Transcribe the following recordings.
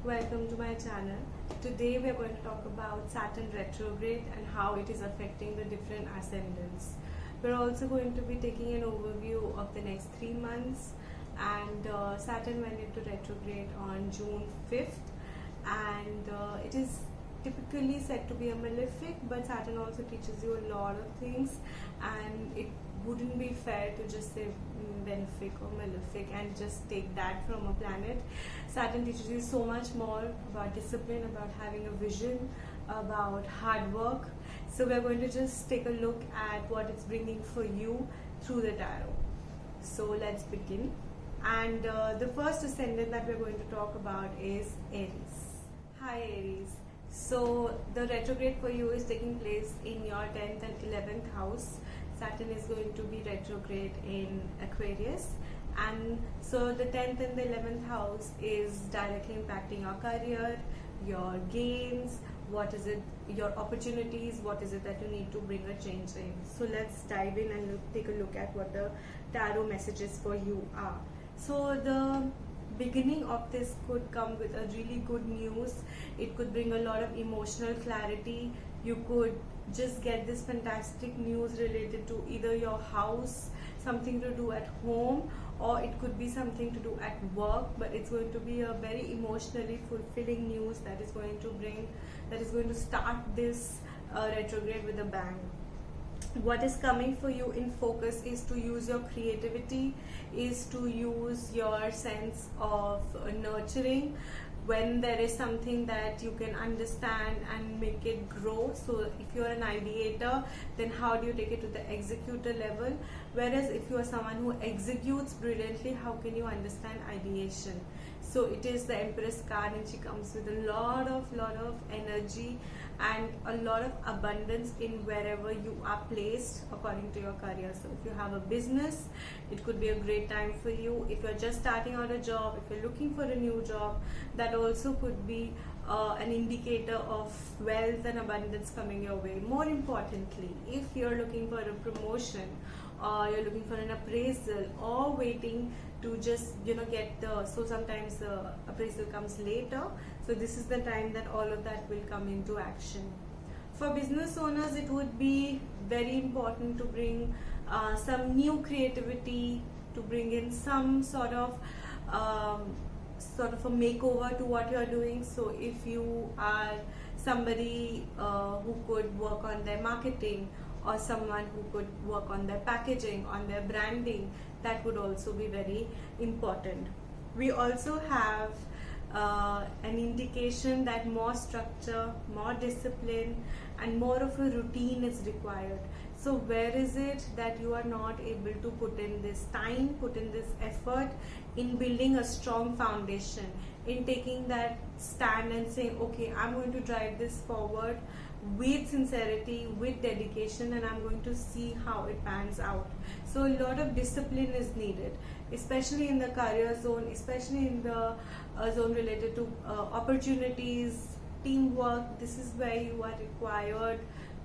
welcome to my channel. Today we are going to talk about Saturn retrograde and how it is affecting the different ascendants. We're also going to be taking an overview of the next 3 months, and Saturn went into retrograde on June 5th, and it is typically said to be a malefic, but Saturn also teaches you a lot of things, and it wouldn't be fair to just say benefic or malefic and just take that from a planet. Saturn teaches you so much more about discipline, about having a vision, about hard work. So we're going to just take a look at what it's bringing for you through the tarot. So let's begin. And the first ascendant that we're going to talk about is Aries. Hi Aries. So the retrograde for you is taking place in your 10th and 11th house. Saturn is going to be retrograde in Aquarius, and so the 10th and the 11th house is directly impacting your career, your gains, what is it, your opportunities, what is it that you need to bring a change in. So let's dive in and take a look at what the tarot messages for you are. So the beginning of this could come with a really good news. It could bring a lot of emotional clarity. You could just get this fantastic news related to either your house, something to do at home, or it could be something to do at work, but it's going to be a very emotionally fulfilling news that is going to start this retrograde with a bang. What is coming for you in focus is to use your creativity, is to use your sense of nurturing when there is something that you can understand and make it grow. So if you're an ideator, then how do you take it to the executor level? Whereas if you are someone who executes brilliantly, how can you understand ideation? So it is the Empress card, and she comes with a lot of energy and a lot of abundance in wherever you are placed according to your career. So if you have a business, it could be a great time for you. If you're just starting out a job, if you're looking for a new job, that also could be an indicator of wealth and abundance coming your way. More importantly, if you're looking for a promotion, or you're looking for an appraisal, or waiting to just get the, so sometimes the appraisal comes later, so this is the time that all of that will come into action. For business owners, it would be very important to bring some new creativity, to bring in some sort of a makeover to what you're doing. So if you are somebody who could work on their marketing, or someone who could work on their packaging, on their branding, that would also be very important. We also have an indication that more structure, more discipline, and more of a routine is required. So where is it that you are not able to put in this time, put in this effort in building a strong foundation, in taking that stand and saying, okay, I'm going to drive this forward with sincerity, with dedication, and I'm going to see how it pans out. So a lot of discipline is needed, especially in the career zone, especially in the zone related to opportunities, teamwork. This is where you are required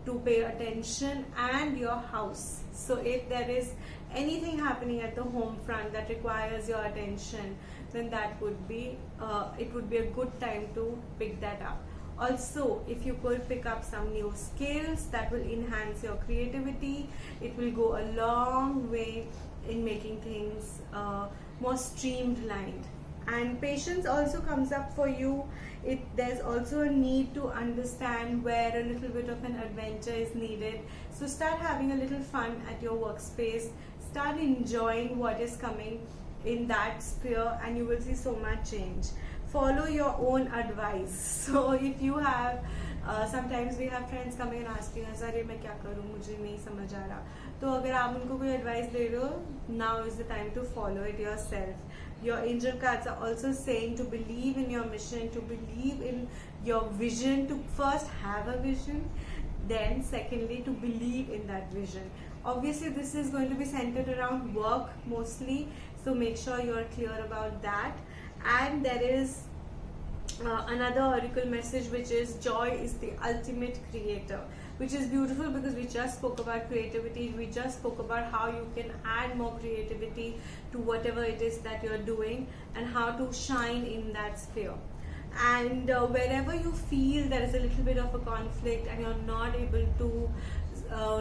to pay attention, and your house. So if there is anything happening at the home front that requires your attention, then that would be it would be a good time to pick that up. Also, if you could pick up some new skills that will enhance your creativity, it will go a long way in making things more streamlined. And patience also comes up for you. There's also a need to understand where a little bit of an adventure is needed. So start having a little fun at your workspace. Start enjoying what is coming in that sphere, and you will see so much change. Follow your own advice. So if you have sometimes we have friends coming and asking us, अरे मैं क्या करूँ, मुझे नहीं समझ आ रहा. तो अगर आप उनको कोई advice दे रहे हो, now is the time to follow it yourself. Your angel cards are also saying to believe in your mission, to believe in your vision, to first have a vision, then secondly to believe in that vision. Obviously this is going to be centered around work mostly, so make sure you are clear about that. And there is another oracle message, which is joy is the ultimate creator, which is beautiful because we just spoke about creativity. We just spoke about how you can add more creativity to whatever it is that you're doing and how to shine in that sphere. And wherever you feel there is a little bit of a conflict and you're not able to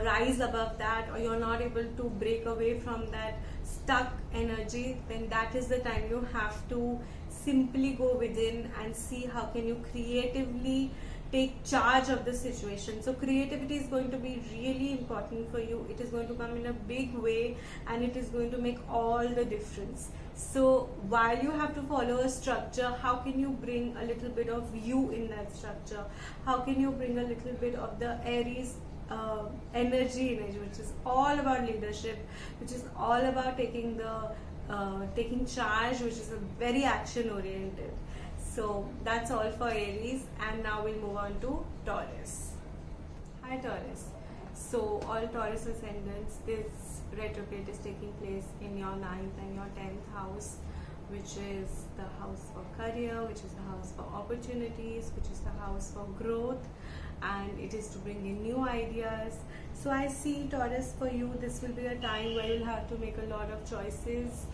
rise above that, or you're not able to break away from that stuck energy, then that is the time you have to simply go within and see how can you creatively take charge of the situation. So creativity is going to be really important for you. It is going to come in a big way and it is going to make all the difference. So while you have to follow a structure, how can you bring a little bit of you in that structure? How can you bring a little bit of the Aries energy in it, which is all about leadership, which is all about taking charge, which is a very action oriented. So that's all for Aries, and now we'll move on to Taurus. Hi Taurus. So all Taurus ascendants, this retrograde is taking place in your 9th and your 10th house, which is the house for career, which is the house for opportunities, which is the house for growth, and it is to bring in new ideas. So I see Taurus, for you this will be a time where you'll have to make a lot of choices,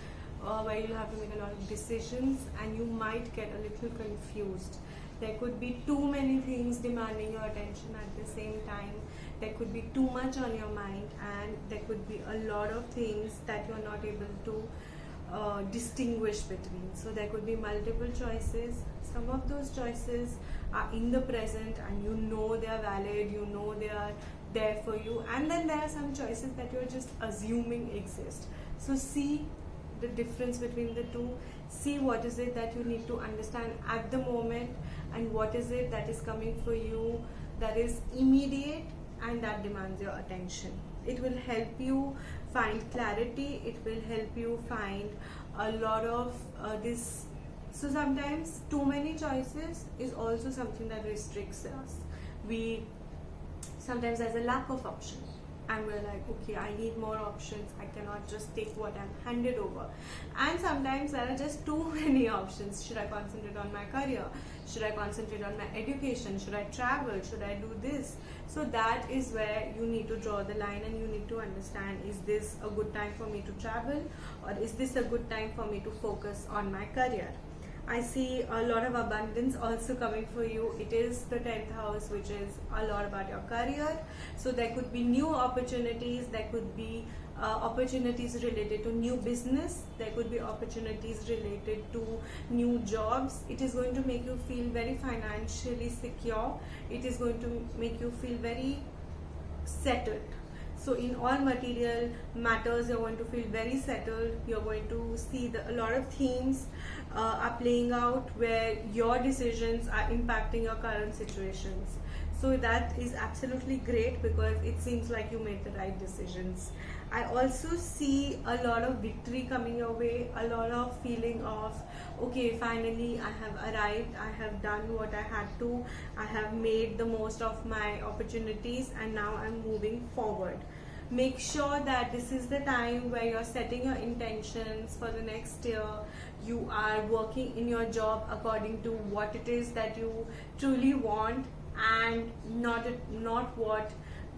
where you'll have to make a lot of decisions, and you might get a little confused. There could be too many things demanding your attention at the same time. There could be too much on your mind, and there could be a lot of things that you're not able to distinguish between. So there could be multiple choices. Some of those choices are in the present and you know they are valid, you know they are there for you, and then there are some choices that you're just assuming exist. So see the difference between the two. See what is it that you need to understand at the moment, and what is it that is coming for you that is immediate and that demands your attention. It will help you find clarity, it will help you find a lot of this. So sometimes too many choices is also something that restricts us. We sometimes there's a lack of options and we're like, okay, I need more options, I cannot just take what I'm handed over. And sometimes there are just too many options. Should I concentrate on my career? Should I concentrate on my education? Should I travel? Should I do this? So that is where you need to draw the line, and you need to understand, is this a good time for me to travel, or is this a good time for me to focus on my career? I see a lot of abundance also coming for you. It is the 10th house, which is a lot about your career. So there could be new opportunities, there could be opportunities related to new business, there could be opportunities related to new jobs. It is going to make you feel very financially secure. It is going to make you feel very settled. So in all material matters, you're going to feel very settled. You're going to see a lot of themes are playing out where your decisions are impacting your current situations. So that is absolutely great, because it seems like you made the right decisions. I also see a lot of victory coming your way, a lot of feeling of, okay, finally I have arrived, I have done what I had to, I have made the most of my opportunities, and now I'm moving forward. Make sure that this is the time where you're setting your intentions for the next year. You are working in your job according to what it is that you truly want, and not what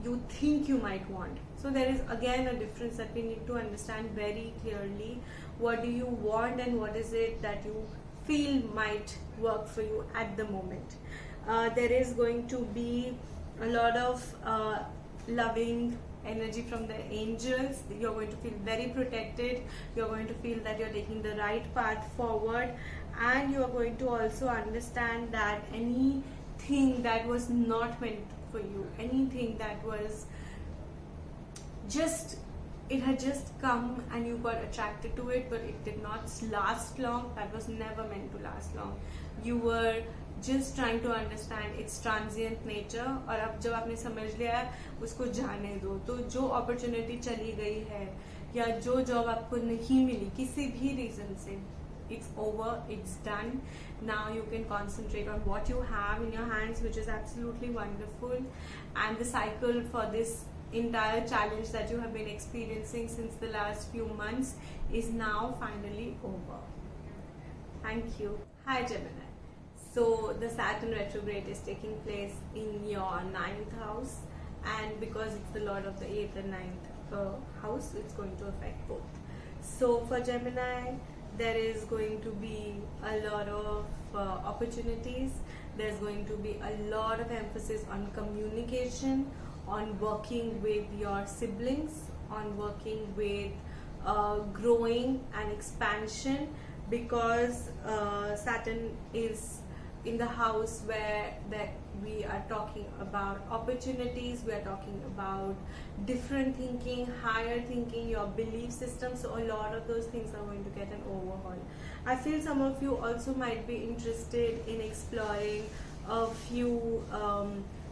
you think you might want. So there is again a difference that we need to understand very clearly. What do you want, and what is it that you feel might work for you at the moment? There is going to be a lot of loving energy from the angels. You're going to feel very protected. You're going to feel that you're taking the right path forward, and you're going to also understand that anything that was not meant for you, anything that was just, it had just come and you got attracted to it, but it did not last long, that was never meant to last long. You were just trying to understand its transient nature, और अब जब आपने समझ लिया उसको जाने दो. तो जो opportunity चली गई है, या जो job आपको नहीं मिली किसी भी reason से, it's over, it's done. Now you can concentrate on what you have in your hands, which is absolutely wonderful. And the cycle for this entire challenge that you have been experiencing since the last few months is now finally over. Thank you. Hi Gemini. So the Saturn retrograde is taking place in your 9th house, and because it's the lord of the 8th and 9th house, it's going to affect both. So for Gemini, there is going to be a lot of opportunities. There's going to be a lot of emphasis on communication, on working with your siblings, on working with growing and expansion, because Saturn is in the house where that we are talking about opportunities, we are talking about different thinking, higher thinking, your belief system. So a lot of those things are going to get an overhaul. I feel some of you also might be interested in exploring a few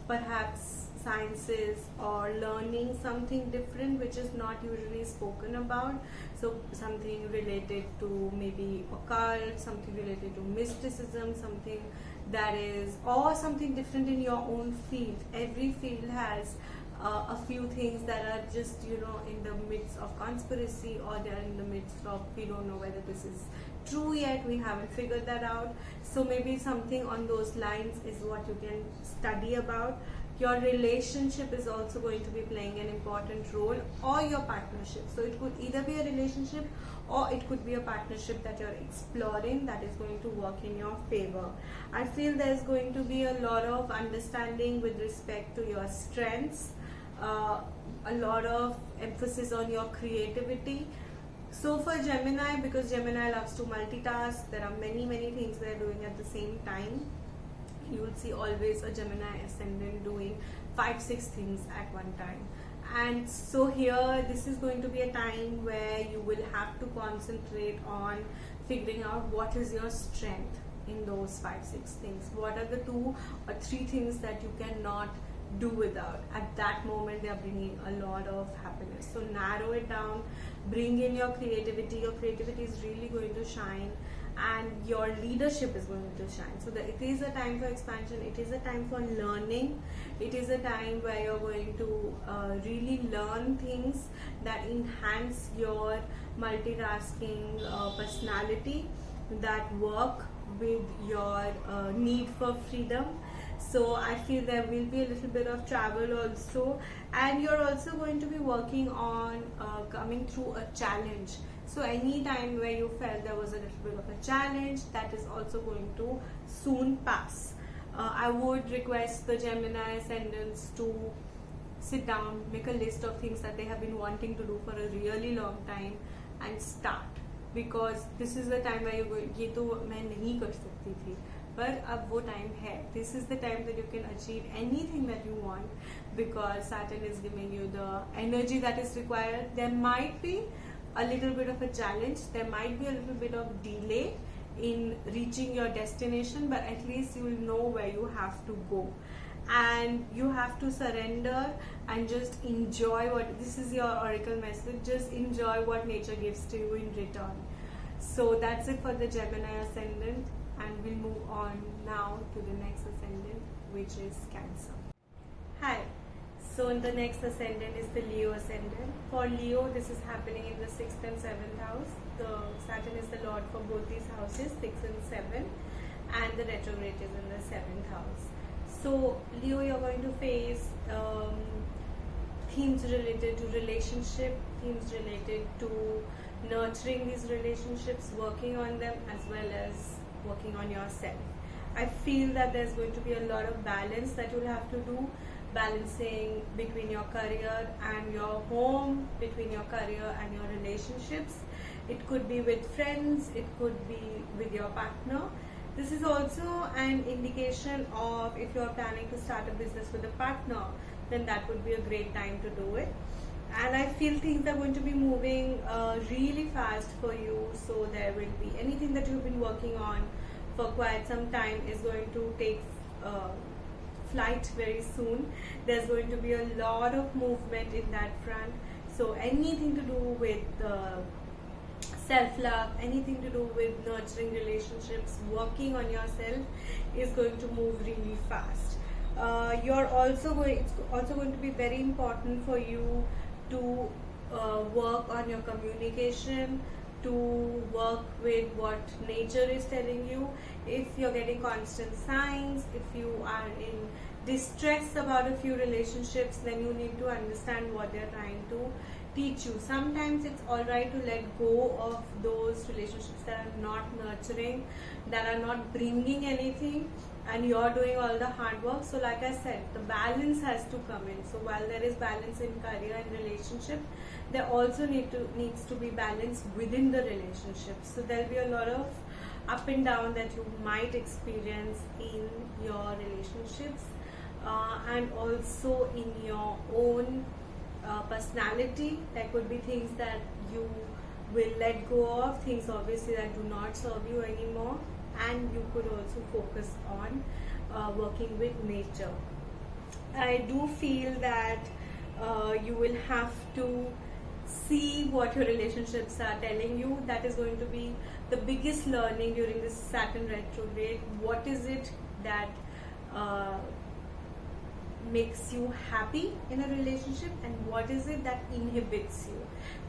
perhaps sciences, or learning something different which is not usually spoken about. So something related to maybe occult, something related to mysticism, something that is, or something different in your own field. Every field has a few things that are just, you know, in the midst of conspiracy, or they are in the midst of, we don't know whether this is true yet, we haven't figured that out. So maybe something on those lines is what you can study about. Your relationship is also going to be playing an important role, or your partnership. So it could either be a relationship, or it could be a partnership that you're exploring that is going to work in your favor. I feel there's going to be a lot of understanding with respect to your strengths, a lot of emphasis on your creativity. So for Gemini, because Gemini loves to multitask, there are many things they're doing at the same time. You will see always a Gemini ascendant doing 5-6 things at one time. And so here, this is going to be a time where you will have to concentrate on figuring out what is your strength in those 5-6 things. What are the 2 or 3 things that you cannot do without? At that moment, they are bringing a lot of happiness. So narrow it down, bring in your creativity. Your creativity is really going to shine, and your leadership is going to shine. So that it is a time for expansion, it is a time for learning, it is a time where you're going to really learn things that enhance your multitasking personality, that work with your need for freedom. So I feel there will be a little bit of travel also, and you're also going to be working on coming through a challenge. So any time where you felt there was a little bit of a challenge, that is also going to soon pass. I would request the Gemini ascendants to sit down, make a list of things that they have been wanting to do for a really long time, and start. Because this is the time where you're going, ये तो मैं नहीं कर सकती थी, पर अब वो time है. This is the time that you can achieve anything that you want, because Saturn is giving you the energy that is required. There might be a little bit of a challenge, there might be a little bit of delay in reaching your destination, but at least you will know where you have to go, and you have to surrender and just enjoy what, this is your oracle message, just enjoy what nature gives to you in return. So that's it for the Gemini ascendant, and we'll move on now to the next ascendant, which is Cancer. Hi. So in the next ascendant is the Leo ascendant. For Leo, this is happening in the 6th and 7th house. The Saturn is the lord for both these houses, 6 and 7, and the retrograde is in the 7th house. So Leo, you're going to face themes related to relationship, themes related to nurturing these relationships, working on them, as well as working on yourself. I feel that there's going to be a lot of balance that you'll have to do. Balancing between your career and your home, between your career and your relationships. It could be with friends, it could be with your partner. This is also an indication of, if you're planning to start a business with a partner, then that would be a great time to do it. And I feel things are going to be moving really fast for you. So there will be anything that you've been working on for quite some time is going to take flight very soon. There's going to be a lot of movement in that front. So anything to do with self-love, anything to do with nurturing relationships, working on yourself is going to move really fast. It's also going to be very important for you to work on your communication, to work with what nature is telling you. If you're getting constant signs, if you are in distress about a few relationships, then you need to understand what they're trying to teach you. Sometimes it's alright to let go of those relationships that are not nurturing, that are not bringing anything, and you're doing all the hard work. So like I said, the balance has to come in. So while there is balance in career and relationship, there also needs to be balance within the relationship. So there'll be a lot of up and down that you might experience in your relationships, and also in your own personality. There could be things that you will let go of, things obviously that do not serve you anymore, and you could also focus on working with nature. I do feel that you will have to see what your relationships are telling you. That is going to be the biggest learning during this Saturn retrograde. What is it that makes you happy in a relationship, and what is it that inhibits you?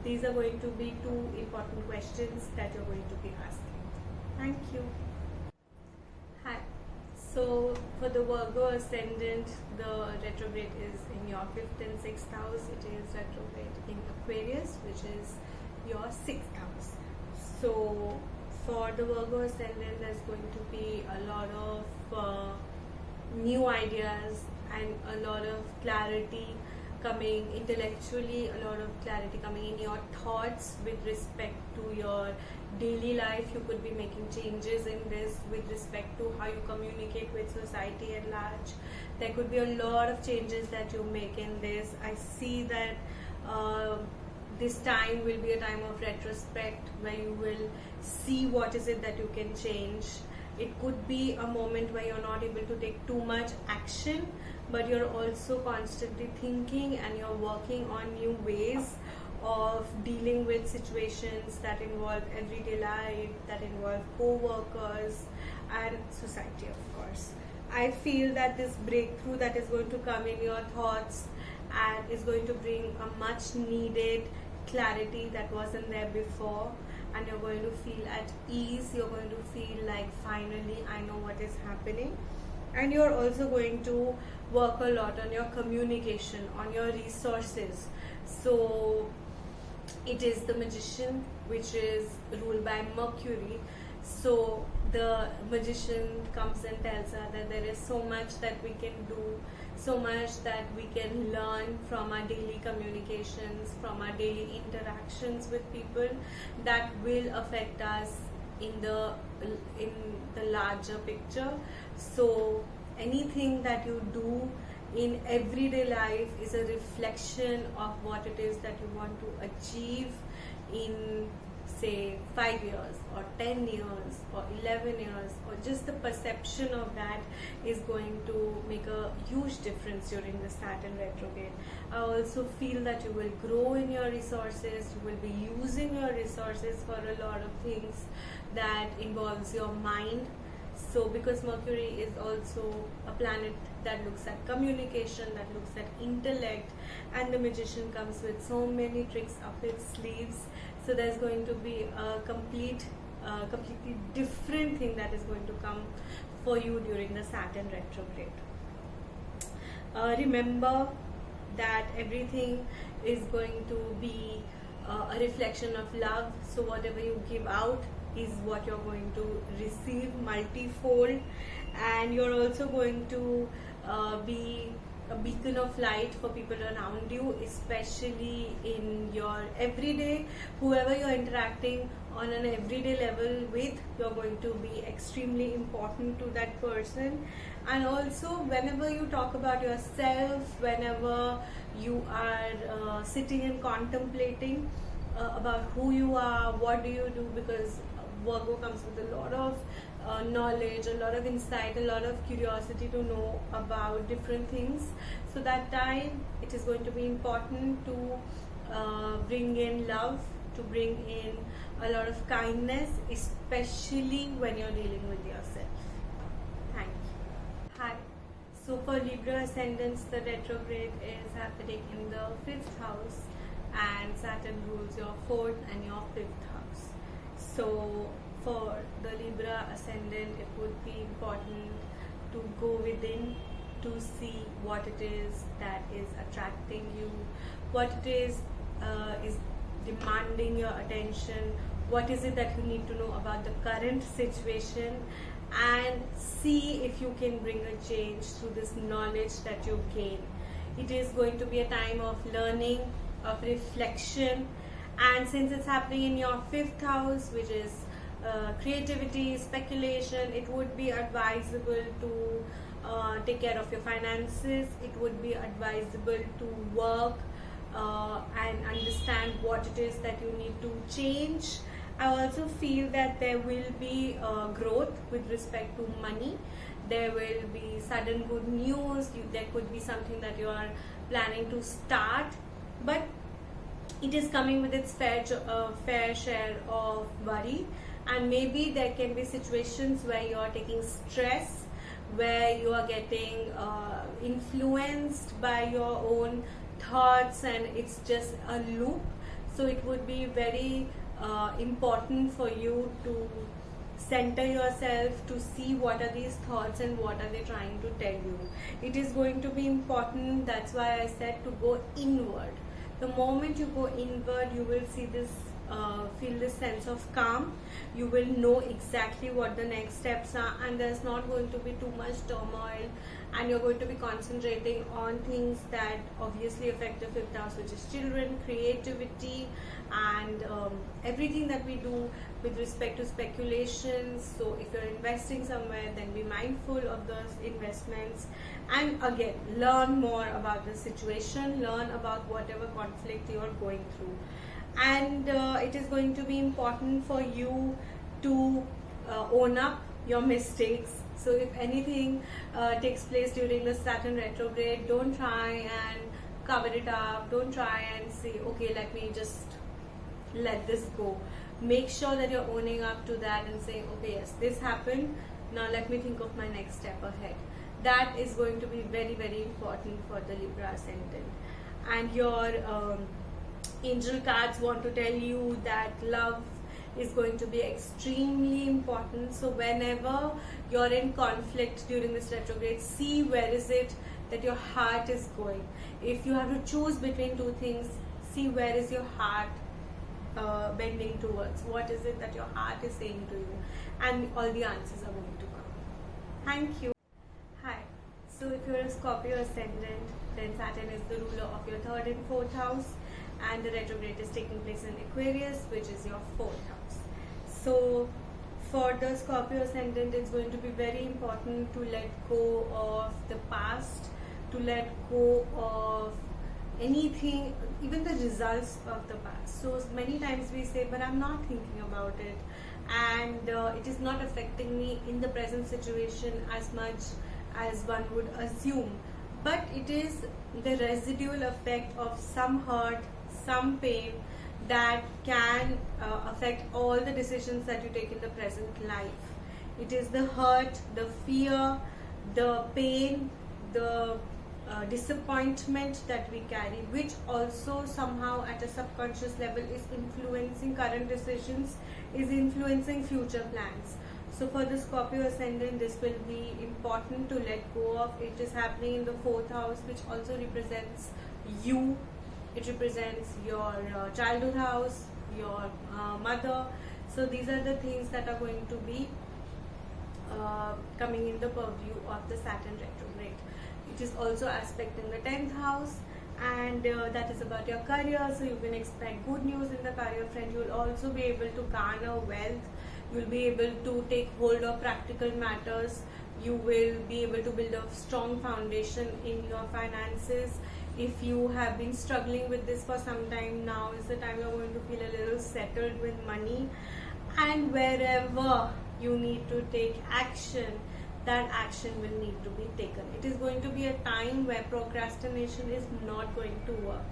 These are going to be two important questions that you're going to be asking. Thank you. Hi. So for the Virgo ascendant, the retrograde is in your 5th and 6th house. It is retrograde in Aquarius, which is your 6th house. So for the Virgo ascendant, there's going to be a lot of new ideas and a lot of clarity coming intellectually, a lot of clarity coming in your thoughts with respect to your daily life. You could be making changes in this with respect to how you communicate with society at large. There could be a lot of changes that you make in this. I see that this time will be a time of retrospect, where you will see what is it that you can change. It could be a moment where you're not able to take too much action, but you're also constantly thinking and you're working on new ways of dealing with situations that involve everyday life, that involve co-workers and society, of course. I feel that this breakthrough that is going to come in your thoughts and is going to bring a much needed clarity that wasn't there before, and you're going to feel at ease. You're going to feel like, finally I know what is happening. And you're also going to work a lot on your communication, on your resources. So it is the Magician, which is ruled by Mercury. So the Magician comes and tells us that there is so much that we can do, so much that we can learn from our daily communications, from our daily interactions with people, that will affect us in the larger picture. So anything that you do in everyday life is a reflection of what it is that you want to achieve in, say, 5 years or 10 years or 11 years, or just the perception of that is going to make a huge difference during the Saturn retrograde. I also feel that you will grow in your resources. You will be using your resources for a lot of things that involves your mind. So because Mercury is also a planet that looks at communication, that looks at intellect, and the Magician comes with so many tricks up its sleeves. So there's going to be a completely different thing that is going to come for you during the Saturn retrograde. Remember that everything is going to be a reflection of love. So whatever you give out is what you're going to receive multifold, and you're also going to be a beacon of light for people around you, especially in your everyday. Whoever you're interacting on an everyday level with, you're going to be extremely important to that person. And also, whenever you talk about yourself, whenever you are sitting and contemplating about who you are, what do you do, because Virgo comes with a lot of knowledge, a lot of insight, a lot of curiosity to know about different things. So that time it is going to be important to bring in love, to bring in a lot of kindness, especially when you're dealing with yourself. Thank you. Hi. So for Libra ascendants, the retrograde is happening in the 5th house, and Saturn rules your 4th and your 5th house. So for the Libra ascendant, it would be important to go within to see what it is that is attracting you, what it is is demanding your attention. What is it that you need to know about the current situation, and see if you can bring a change through this knowledge that you gain. It is going to be a time of learning, of reflection, and since it's happening in your 5th house, which is creativity, speculation, it would be advisable to take care of your finances. It would be advisable to work and understand what it is that you need to change. I also feel that there will be growth with respect to money. There will be sudden good news. There could be something that you are planning to start, but it is coming with its fair share of worry, and maybe there can be situations where you are taking stress, where you are getting influenced by your own thoughts, and it's just a loop. So it would be very important for you to center yourself, to see what are these thoughts and what are they trying to tell you. It is going to be important. That's why I said to go inward. The moment you go inward, you will see this, feel this sense of calm. You will know exactly what the next steps are, and there's not going to be too much turmoil, and you're going to be concentrating on things that obviously affect the 5th house, which is children, creativity, and everything that we do with respect to speculations. So if you're investing somewhere, then be mindful of those investments, and again, learn more about the situation, learn about whatever conflict you're going through. And it is going to be important for you to own up your mistakes. So if anything takes place during the Saturn retrograde, don't try and cover it up. Don't try and say, okay, let me just let this go. Make sure that you're owning up to that and saying, okay, yes, this happened, now let me think of my next step ahead. That is going to be very, very important for the Libra ascendant. And your angel cards want to tell you that love is going to be extremely important. So whenever you're in conflict during this retrograde, see where is it that your heart is going. If you have to choose between two things, see where is your heart bending towards. What is it that your heart is saying to you, and all the answers are going to come. Thank you. Hi. So if you're a Scorpio ascendant, then Saturn is the ruler of your 3rd and 4th house, and the retrograde is taking place in Aquarius, which is your 4th house. So for the Scorpio ascendant, it's going to be very important to let go of the past, to let go of anything, even the results of the past. So many times we say, but I'm not thinking about it, and it is not affecting me in the present situation as much as one would assume. But it is the residual effect of some hurt, some pain that can affect all the decisions that you take in the present life. It is the hurt, the fear, the pain, the disappointment that we carry, which also somehow at a subconscious level is influencing current decisions, is influencing future plans. So for the Scorpio ascendant, this will be important to let go of. It is happening in the 4th house, which also represents you. It represents your childhood house, your mother. So these are the things that are going to be coming in the purview of the Saturn retrograde. It is also aspecting the 10th house, and that is about your career. So you can expect good news in the career front. You will also be able to garner wealth. You will be able to take hold of practical matters. You will be able to build a strong foundation in your finances. If you have been struggling with this for some time, now is the time you're going to feel a little settled with money. And wherever you need to take action, that action will need to be taken. It is going to be a time where procrastination is not going to work.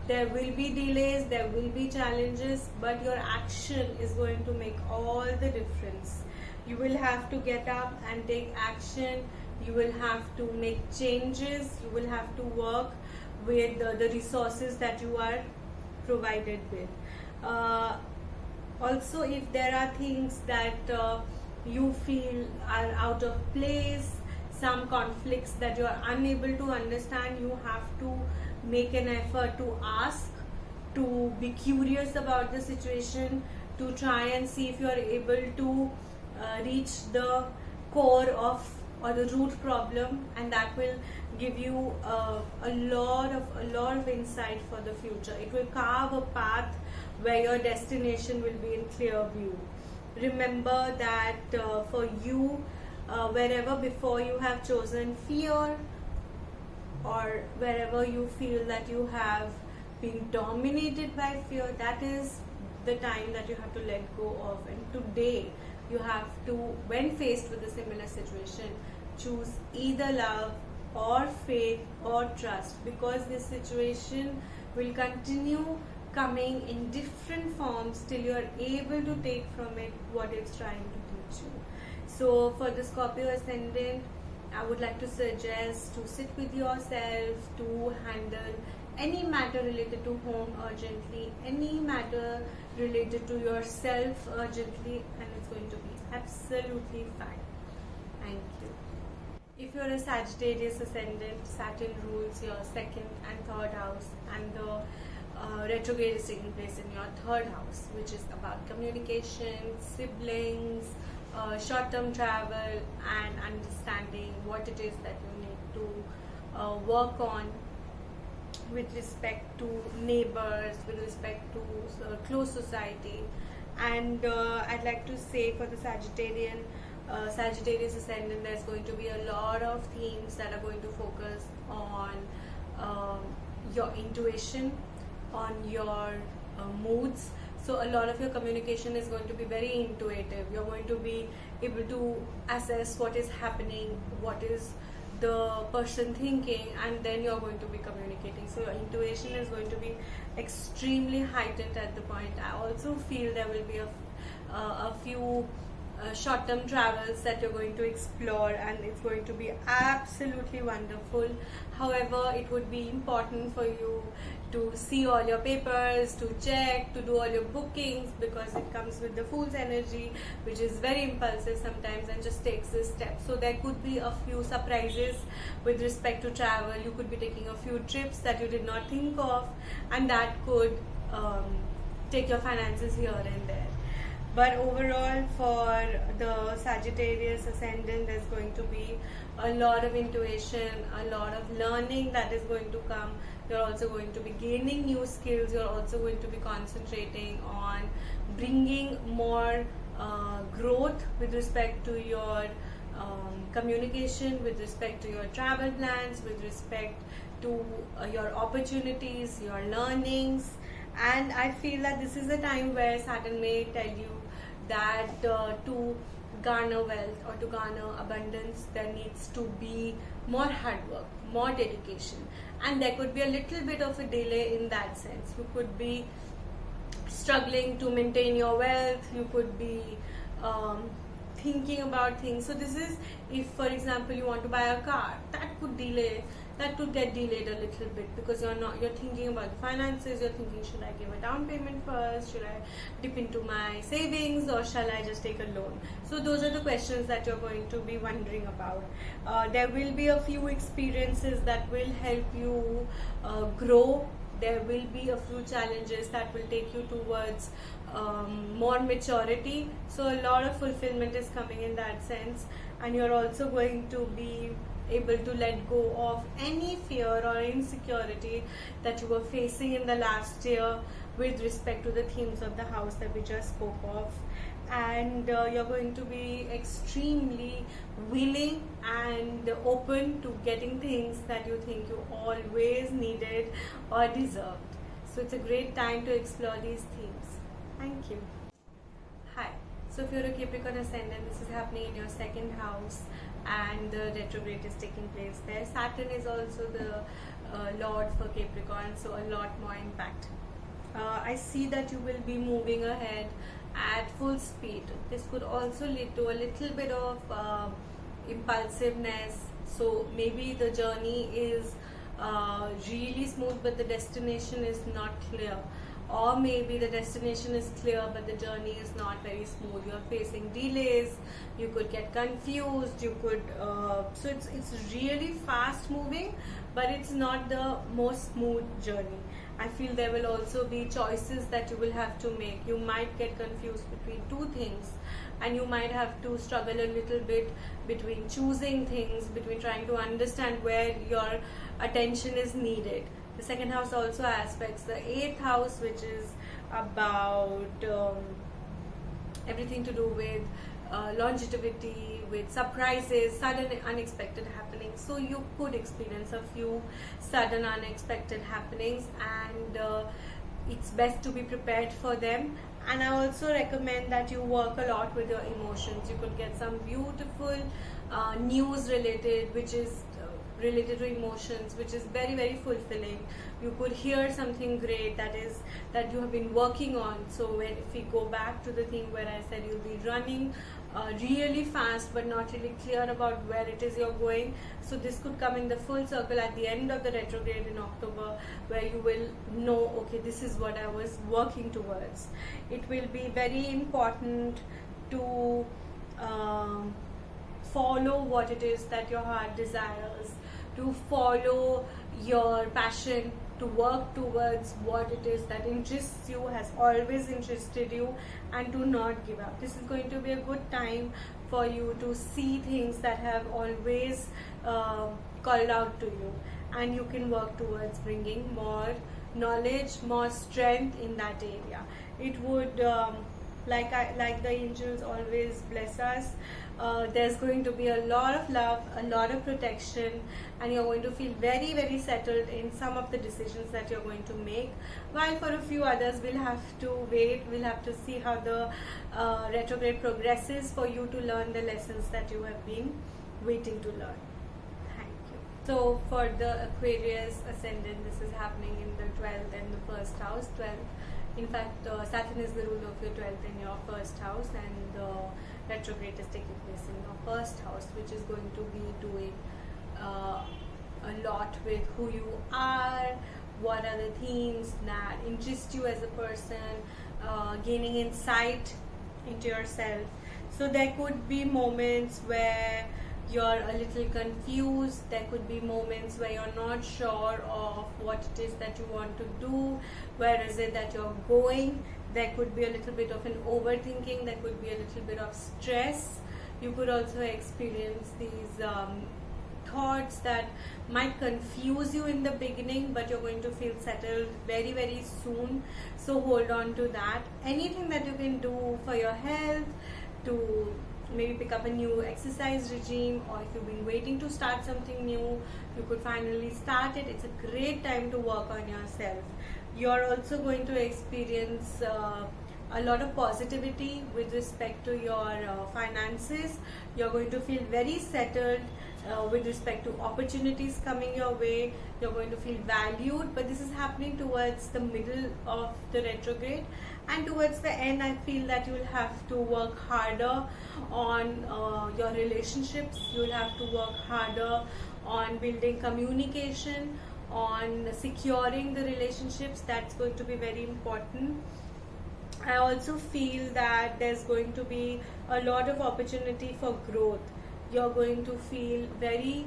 There will be delays, there will be challenges, but your action is going to make all the difference. You will have to get up and take action. You will have to make changes. You will have to work with the resources that you are provided with. Also, if there are things that you feel are out of place, some conflicts that you are unable to understand, you have to make an effort to ask to be curious about the situation, to try and see if you are able to reach the core of or the root problem, and that will give you a lot of insight for the future. It will carve a path where your destination will be in clear view. Remember that for you, wherever before you have chosen fear, or wherever you feel that you have been dominated by fear, that is the time that you have to let go of. And today you have to, when faced with a similar situation, choose either love or faith or trust, because this situation will continue coming in different forms till you are able to take from it what it's trying to teach you. So for the Scorpio ascendant, I would like to suggest to sit with yourself, to handle any matter related to home urgently, any matter related to yourself urgently, and it's going to be absolutely fine. Thank you. If you're a Sagittarius ascendant, Saturn rules your second and third house, and the retrograde is taking place in your third house, which is about communication, siblings, short-term travel, and understanding what it is that you need to work on with respect to neighbors, with respect to close society. And I'd like to say for the Sagittarius ascendant, there's going to be a lot of themes that are going to focus on your intuition, on your moods. So a lot of your communication is going to be very intuitive. You're going to be able to assess what is happening, what is the person thinking, and then you're going to be communicating. So your intuition is going to be extremely heightened at the point. I also feel there will be a few short-term travels that you're going to explore, and it's going to be absolutely wonderful. However, it would be important for you to see all your papers, to check, to do all your bookings, because it comes with the Fool's energy, which is very impulsive sometimes and just takes this step. So there could be a few surprises with respect to travel. You could be taking a few trips that you did not think of, and that could take your finances here and there. But overall, for the Sagittarius ascendant, there's going to be a lot of intuition, a lot of learning that is going to come. You're also going to be gaining new skills. You're also going to be concentrating on bringing more growth with respect to your communication, with respect to your travel plans, with respect to your opportunities, your learnings. And I feel that this is a time where Saturn may tell you that to garner wealth or to garner abundance, there needs to be more hard work, more dedication, and there could be a little bit of a delay in that sense. You could be struggling to maintain your wealth, you could be thinking about things. So this is, if for example you want to buy a car, that could get delayed a little bit, because you're thinking about the finances. You're thinking, should I give a down payment first, should I dip into my savings, or shall I just take a loan? So those are the questions that you're going to be wondering about. There will be a few experiences that will help you grow. There will be a few challenges that will take you towards more maturity. So a lot of fulfillment is coming in that sense, and you're also going to be able to let go of any fear or insecurity that you were facing in the last year with respect to the themes of the house that we just spoke of. And you're going to be extremely willing and open to getting things that you think you always needed or deserved. So it's a great time to explore these themes. Thank you. Hi. So if you're a Capricorn ascendant, this is happening in your second house, and the retrograde is taking place there. Saturn is also the Lord for Capricorn, so a lot more impact. I see that you will be moving ahead at full speed. This could also lead to a little bit of impulsiveness. So maybe the journey is really smooth, but the destination is not clear. Or maybe the destination is clear but the journey is not very smooth. You're facing delays, you could get confused, you could so it's really fast moving, but it's not the most smooth journey. I feel there will also be choices that you will have to make. You might get confused between two things, and you might have to struggle a little bit between choosing things, between trying to understand where your attention is needed. The second house also aspects the 8th house, which is about everything to do with longevity, with surprises, sudden unexpected happenings. So you could experience a few sudden unexpected happenings, and it's best to be prepared for them. And I also recommend that you work a lot with your emotions. You could get some beautiful news related, which is related to emotions, which is very, very fulfilling. You could hear something great that you have been working on. So if we go back to the thing where I said you'll be running really fast but not really clear about where it is you're going, so this could come in the full circle at the end of the retrograde in October, where you will know, okay, this is what I was working towards. It will be very important to follow what it is that your heart desires, to follow your passion, to work towards what it is that interests you, has always interested you, and to not give up. This is going to be a good time for you to see things that have always called out to you, and you can work towards bringing more knowledge, more strength in that area. It would like the angels always bless us, there's going to be a lot of love, a lot of protection, and you're going to feel very, very settled in some of the decisions that you're going to make, while for a few others we'll have to wait. We'll have to see how the retrograde progresses for you to learn the lessons that you have been waiting to learn. Thank you. So for the Aquarius ascendant, this is happening in the 12th and the 1st house. 12th, in fact, Saturn is the ruler of your 12th in your 1st house, and retrograde is taking place in your 1st house, which is going to be doing a lot with who you are, what are the themes that interest you as a person, gaining insight into yourself. So there could be moments where you're a little confused. There could be moments where you're not sure of what it is that you want to do, where is it that you're going. There could be a little bit of an overthinking, there could be a little bit of stress. You could also experience these thoughts that might confuse you in the beginning, but you're going to feel settled very, very soon. So hold on to that. Anything that you can do for your health, to maybe pick up a new exercise regime, or if you've been waiting to start something new, you could finally start it. It's a great time to work on yourself. You're also going to experience a lot of positivity with respect to your finances. You're going to feel very settled with respect to opportunities coming your way. You're going to feel valued, but this is happening towards the middle of the retrograde, and towards the end I feel that you'll have to work harder on your relationships. You'll have to work harder on building communication, on securing the relationships. That's going to be very important. I also feel that there's going to be a lot of opportunity for growth. You're going to feel very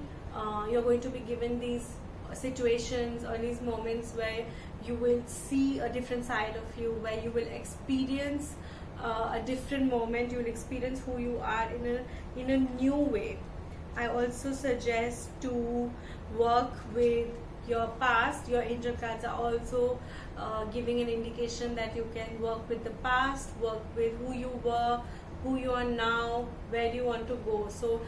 you're going to be given these situations or these moments where you will see a different side of you, where you will experience a different moment. You will experience who you are in a new way. I also suggest to work with your past. Your angel cards are also giving an indication that you can work with the past, work with who you were, who you are now, where you want to go. So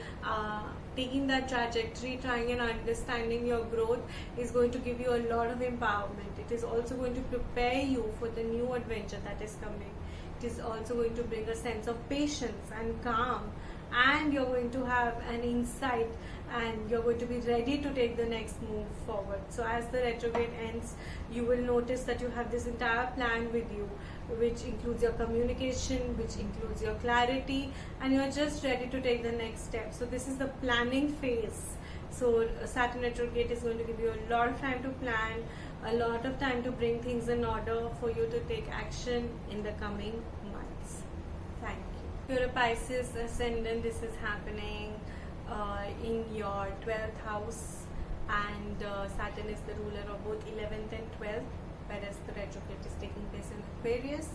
taking that trajectory, trying and understanding your growth is going to give you a lot of empowerment. It is also going to prepare you for the new adventure that is coming. It is also going to bring a sense of patience and calm, and you're going to have an insight, and you're going to be ready to take the next move forward. So as the retrograde ends, you will notice that you have this entire plan with you, which includes your communication, which includes your clarity, and you're just ready to take the next step. So this is the planning phase. So Saturn retrograde is going to give you a lot of time to plan, a lot of time to bring things in order for you to take action in the coming months. Thank you. If you're a Pisces ascendant, this is happening in your 12th house, and Saturn is the ruler of both 11th and 12th. whereas the retrograde is taking place in Aquarius,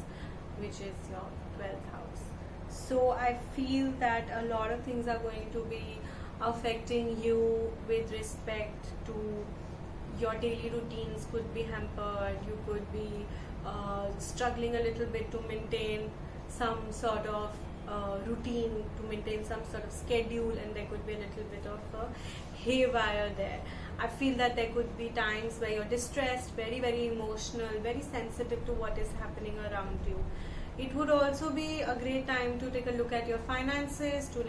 which is your 12th house. So I feel that a lot of things are going to be affecting you with respect to your daily routines. Could be hampered. You could be struggling a little bit to maintain some sort of routine, to maintain some sort of schedule, and there could be a little bit of a haywire there. I feel that there could be times where you're distressed, very, very emotional, very sensitive to what is happening around you. It would also be a great time to take a look at your finances, to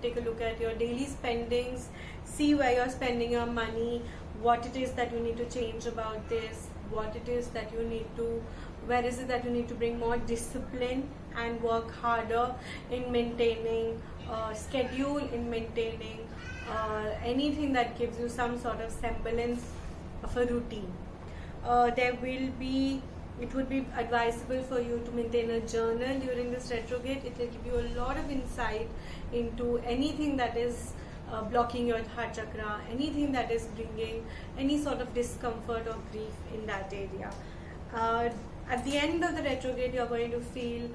take a look at your daily spendings, see where you're spending your money, what it is that you need to change about this, what it is that you need to, where is it that you need to bring more discipline and work harder in maintaining schedule, in maintaining anything that gives you some sort of semblance of a routine. It would be advisable for you to maintain a journal during this retrograde. It will give you a lot of insight into anything that is blocking your heart chakra, anything that is bringing any sort of discomfort or grief in that area. At the end of the retrograde, you're going to feel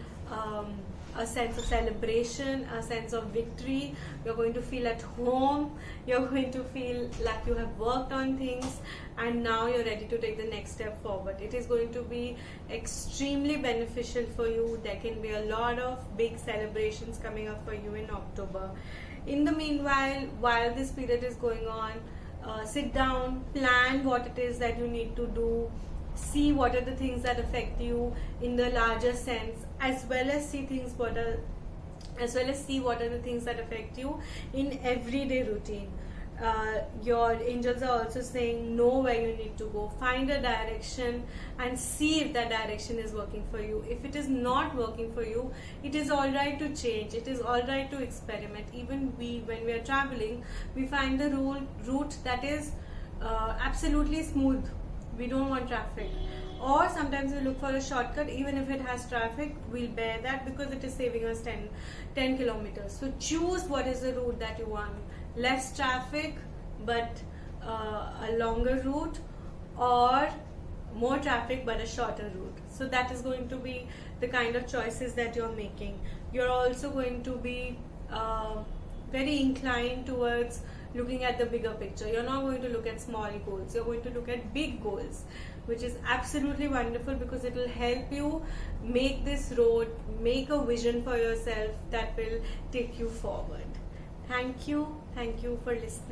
a sense of celebration, a sense of victory. You're going to feel at home. You're going to feel like you have worked on things and now you're ready to take the next step forward. It is going to be extremely beneficial for you. There can be a lot of big celebrations coming up for you in October. In the meanwhile, while this period is going on, sit down, plan what it is that you need to do, see what are the things that affect you in the larger sense, as well as see what are the things that affect you in everyday routine. Your angels are also saying know where you need to go, find a direction and see if that direction is working for you. If it is not working for you, it is alright to change, it is alright to experiment. Even when we are traveling, we find the route that is absolutely smooth. We don't want traffic, or sometimes we look for a shortcut. Even if it has traffic, we'll bear that because it is saving us 10 kilometers. So choose what is the route that you want. Less traffic but a longer route, or more traffic but a shorter route. So that is going to be the kind of choices that you're making. You're also going to be very inclined towards looking at the bigger picture. You're not going to look at small goals, you're going to look at big goals, which is absolutely wonderful because it will help you make this road, make a vision for yourself that will take you forward. Thank you for listening.